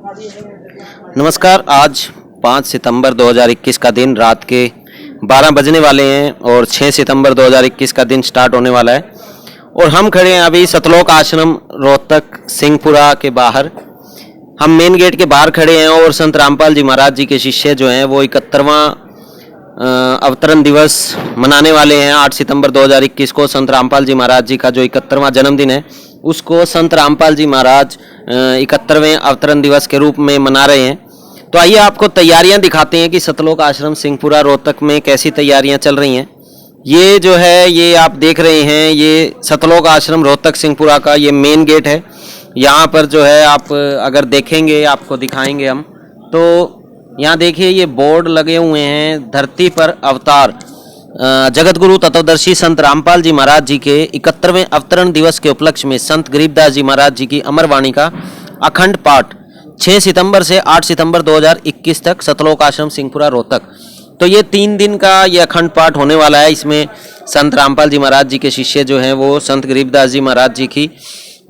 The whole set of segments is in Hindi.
नमस्कार। आज 5 सितंबर 2021 का दिन रात के 12 बजने वाले हैं और 6 सितंबर 2021 का दिन स्टार्ट होने वाला है और हम खड़े हैं अभी सतलोक आश्रम रोहतक सिंहपुरा के बाहर। हम मेन गेट के बाहर खड़े हैं और संत रामपाल जी महाराज जी के शिष्य जो हैं वो 71वां अवतरण दिवस मनाने वाले हैं। 8 सितंबर 2021 को संत रामपाल जी महाराज जी का जो 71वां जन्मदिन है उसको संत रामपाल जी महाराज 71वें अवतरण दिवस के रूप में मना रहे हैं। तो आइए आपको तैयारियां दिखाते हैं कि सतलोक आश्रम सिंहपुरा रोहतक में कैसी तैयारियां चल रही हैं। ये जो है ये आप देख रहे हैं, ये सतलोक आश्रम रोहतक सिंहपुरा का ये मेन गेट है। यहाँ पर जो है आप अगर देखेंगे, आपको दिखाएंगे हम, तो यहाँ देखिए ये बोर्ड लगे हुए हैं, धरती पर अवतार जगत गुरु तत्वदर्शी संत रामपाल जी महाराज जी के 71वें अवतरण दिवस के उपलक्ष्य में संत गरीबदास जी महाराज जी की अमर वाणी का अखंड पाठ 6 सितंबर से 8 सितंबर 2021 तक सतलोक आश्रम सिंहपुरा रोहतक। तो ये 3 दिन का ये अखंड पाठ होने वाला है। इसमें संत रामपाल जी महाराज जी के शिष्य जो हैं वो संत गरीबदास जी महाराज जी की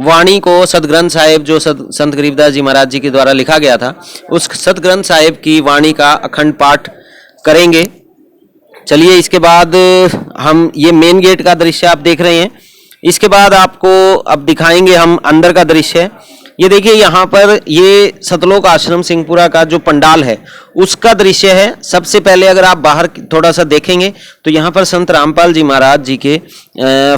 वाणी को, सदग्रंथ साहिब जो संत गरीबदास जी महाराज जी के द्वारा लिखा गया था, उस सदग्रंथ साहिब की वाणी का अखंड पाठ करेंगे। चलिए, इसके बाद हम ये मेन गेट का दृश्य आप देख रहे हैं। इसके बाद आपको अब दिखाएंगे हम अंदर का दृश्य। ये देखिए यहाँ पर ये सतलोक आश्रम सिंहपुरा का जो पंडाल है उसका दृश्य है। सबसे पहले अगर आप बाहर थोड़ा सा देखेंगे तो यहाँ पर संत रामपाल जी महाराज जी के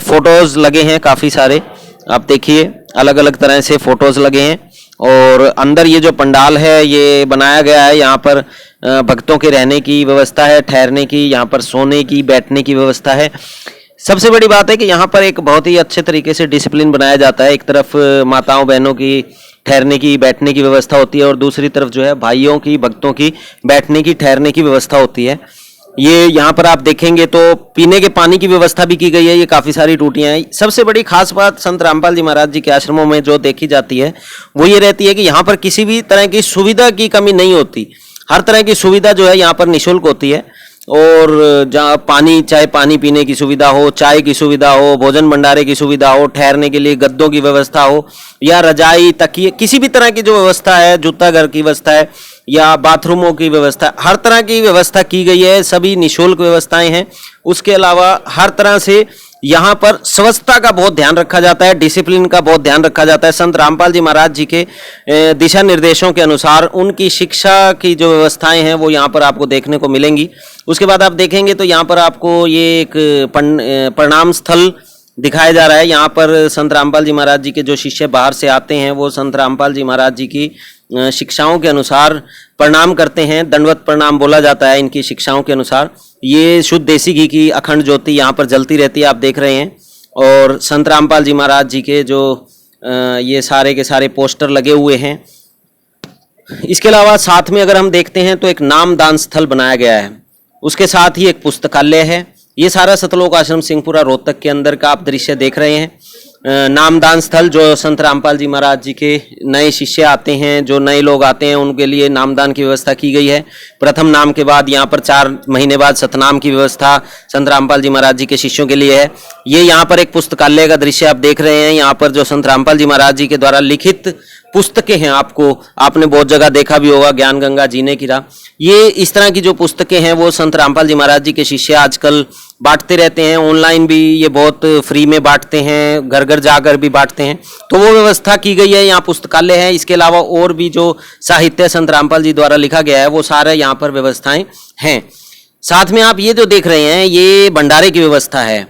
फोटोज लगे हैं काफ़ी सारे। आप देखिए अलग अलग तरह से फोटोज लगे हैं और अंदर ये जो पंडाल है ये बनाया गया है। यहाँ पर भक्तों के रहने की व्यवस्था है, ठहरने की, यहाँ पर सोने की, बैठने की व्यवस्था है। सबसे बड़ी बात है कि यहाँ पर एक बहुत ही अच्छे तरीके से डिसिप्लिन बनाया जाता है। एक तरफ माताओं बहनों की ठहरने की, बैठने की व्यवस्था होती है और दूसरी तरफ जो है भाइयों की, भक्तों की बैठने की, ठहरने की व्यवस्था होती है। ये यहाँ पर आप देखेंगे तो पीने के पानी की व्यवस्था भी की गई है। ये काफ़ी सारी टूटियाँ हैं। सबसे बड़ी खास बात संत रामपाल जी महाराज जी के आश्रमों में जो देखी जाती है वो ये रहती है कि यहाँ पर किसी भी तरह की सुविधा की कमी नहीं होती। हर तरह की सुविधा जो है यहाँ पर निःशुल्क होती है और जहाँ पानी, चाहे पानी पीने की सुविधा हो, चाय की सुविधा हो, भोजन भंडारे की सुविधा हो, ठहरने के लिए गद्दों की व्यवस्था हो या रजाई, तकिए, किसी भी तरह की जो व्यवस्था है, जूता घर की व्यवस्था है या बाथरूमों की व्यवस्था, हर तरह की व्यवस्था की गई है। सभी निःशुल्क व्यवस्थाएं हैं। उसके अलावा हर तरह से यहाँ पर स्वच्छता का बहुत ध्यान रखा जाता है, डिसिप्लिन का बहुत ध्यान रखा जाता है। संत रामपाल जी महाराज जी के दिशा निर्देशों के अनुसार उनकी शिक्षा की जो व्यवस्थाएं हैं वो यहाँ पर आपको देखने को मिलेंगी। उसके बाद आप देखेंगे तो यहाँ पर आपको ये एक प्रणाम स्थल दिखाया जा रहा है। यहाँ पर संत रामपाल जी महाराज जी के जो शिष्य बाहर से आते हैं वो संत रामपाल जी महाराज जी की शिक्षाओं के अनुसार प्रणाम करते हैं। दंडवत प्रणाम बोला जाता है इनकी शिक्षाओं के अनुसार। ये शुद्ध देसी घी की अखंड ज्योति यहाँ पर जलती रहती है, आप देख रहे हैं। और संत रामपाल जी महाराज जी के जो ये सारे के सारे पोस्टर लगे हुए हैं। इसके अलावा साथ में अगर हम देखते हैं तो एक नामदान स्थल बनाया गया है, उसके साथ ही एक पुस्तकालय है। ये सारा सतलोक आश्रम सिंहपुरा रोहतक के अंदर का आप दृश्य देख रहे हैं। नामदान स्थल जो संत रामपाल जी महाराज जी के नए शिष्य आते हैं, जो नए लोग आते हैं, उनके लिए नामदान की व्यवस्था की गई है। प्रथम नाम के बाद यहाँ पर 4 महीने बाद सतनाम की व्यवस्था संत रामपाल जी महाराज जी के शिष्यों के लिए है। ये यहाँ पर एक पुस्तकालय का दृश्य आप देख रहे हैं। यहाँ पर जो संत रामपाल जी महाराज जी के द्वारा लिखित पुस्तकें हैं, आपने बहुत जगह देखा भी होगा, ज्ञान गंगा, जीने की राह, ये इस तरह की जो पुस्तकें हैं वो संत रामपाल जी महाराज जी के शिष्य आजकल बांटते रहते हैं। ऑनलाइन भी ये बहुत फ्री में बांटते हैं, घर घर जाकर भी बांटते हैं। तो वो व्यवस्था की गई है, यहाँ पुस्तकालय है। इसके अलावा और भी जो साहित्य संत रामपाल जी द्वारा लिखा गया है वो सारे यहाँ पर व्यवस्थाएं हैं। साथ में आप ये जो देख रहे हैं ये भंडारे की व्यवस्था है।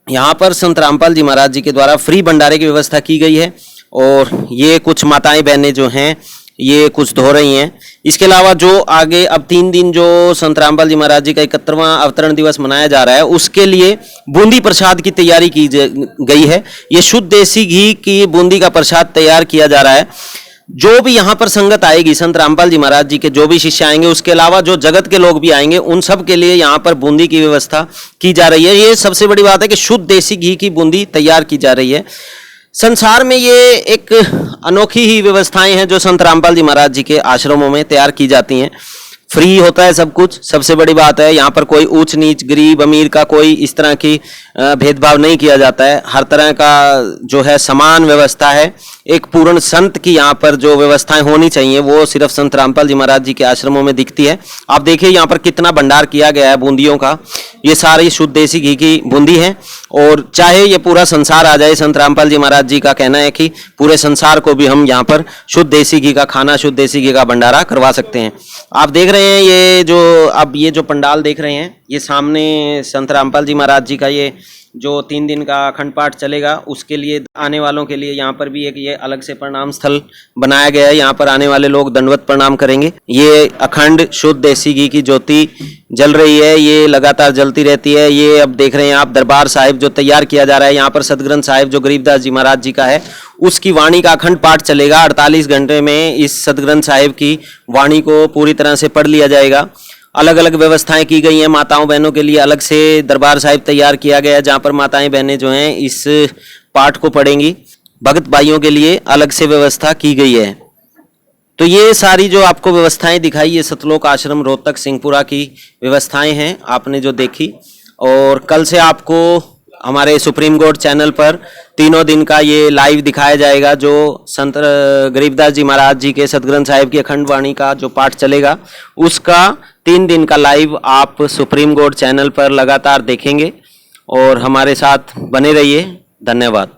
यहाँ पर संत रामपाल जी महाराज जी के द्वारा फ्री भंडारे की व्यवस्था की गई है और ये कुछ माताएं बहनें जो हैं ये कुछ धो रही हैं। इसके अलावा जो आगे अब 3 दिन जो संत रामपाल जी महाराज जी का 71वां अवतरण दिवस मनाया जा रहा है उसके लिए बूंदी प्रसाद की तैयारी की गई है। ये शुद्ध देसी घी की बूंदी का प्रसाद तैयार किया जा रहा है। जो भी यहाँ पर संगत आएगी, संत रामपाल जी महाराज जी के जो भी शिष्य आएंगे, उसके अलावा जो जगत के लोग भी आएंगे, उन सब के लिए यहाँ पर बूंदी की व्यवस्था की जा रही है। ये सबसे बड़ी बात है कि शुद्ध देसी घी की बूंदी तैयार की जा रही है। संसार में ये एक अनोखी ही व्यवस्थाएं हैं जो संत रामपाल जी महाराज जी के आश्रमों में तैयार की जाती हैं। फ्री होता है सब कुछ, सबसे बड़ी बात है। यहाँ पर कोई ऊंच नीच, गरीब अमीर का कोई इस तरह की भेदभाव नहीं किया जाता है। हर तरह का जो है समान व्यवस्था है। एक पूर्ण संत की यहाँ पर जो व्यवस्थाएं होनी चाहिए वो सिर्फ संत रामपाल जी महाराज जी के आश्रमों में दिखती है। आप देखिए यहाँ पर कितना भंडार किया गया है बूंदियों का। ये सारी शुद्ध देसी घी की बूंदी है, और चाहे ये पूरा संसार आ जाए, संत रामपाल जी महाराज जी का कहना है कि पूरे संसार को भी हम यहाँ पर शुद्ध देसी घी का खाना, शुद्ध देसी घी का भंडारा करवा सकते हैं। आप देख रहे हैं ये जो पंडाल देख रहे हैं, ये सामने संत रामपाल जी महाराज जी का ये जो 3 दिन का अखंड पाठ चलेगा, उसके लिए आने वालों के लिए यहाँ पर भी एक ये अलग से प्रणाम स्थल बनाया गया है। यहाँ पर आने वाले लोग दंडवत प्रणाम करेंगे। ये अखंड शुद्ध देसी घी की ज्योति जल रही है, ये लगातार जलती रहती है। ये अब देख रहे हैं आप दरबार साहिब जो तैयार किया जा रहा है, यहाँ पर सतग्रंथ साहिब जो गरीबदास जी महाराज जी का है, उसकी वाणी का अखंड पाठ चलेगा। 48 घंटे में इस सतग्रंथ साहिब की वाणी को पूरी तरह से पढ़ लिया जाएगा। अलग अलग व्यवस्थाएं की गई हैं माताओं बहनों के लिए। अलग से दरबार साहिब तैयार किया गया है जहां पर माताएं बहनें जो हैं इस पाठ को पढ़ेंगी। भगत भाइयों के लिए अलग से व्यवस्था की गई है। तो ये सारी जो आपको व्यवस्थाएं दिखाई, ये सतलोक आश्रम रोहतक सिंहपुरा की व्यवस्थाएं हैं आपने जो देखी। और कल से आपको हमारे सुप्रीम कोर्ट चैनल पर 3 दिन का ये लाइव दिखाया जाएगा, जो संत गरीबदास जी महाराज जी के सतग्रंथ साहिब की अखंड वाणी का जो पाठ चलेगा, उसका 3 दिन का लाइव आप सुप्रीम कोर्ट चैनल पर लगातार देखेंगे। और हमारे साथ बने रहिए। धन्यवाद।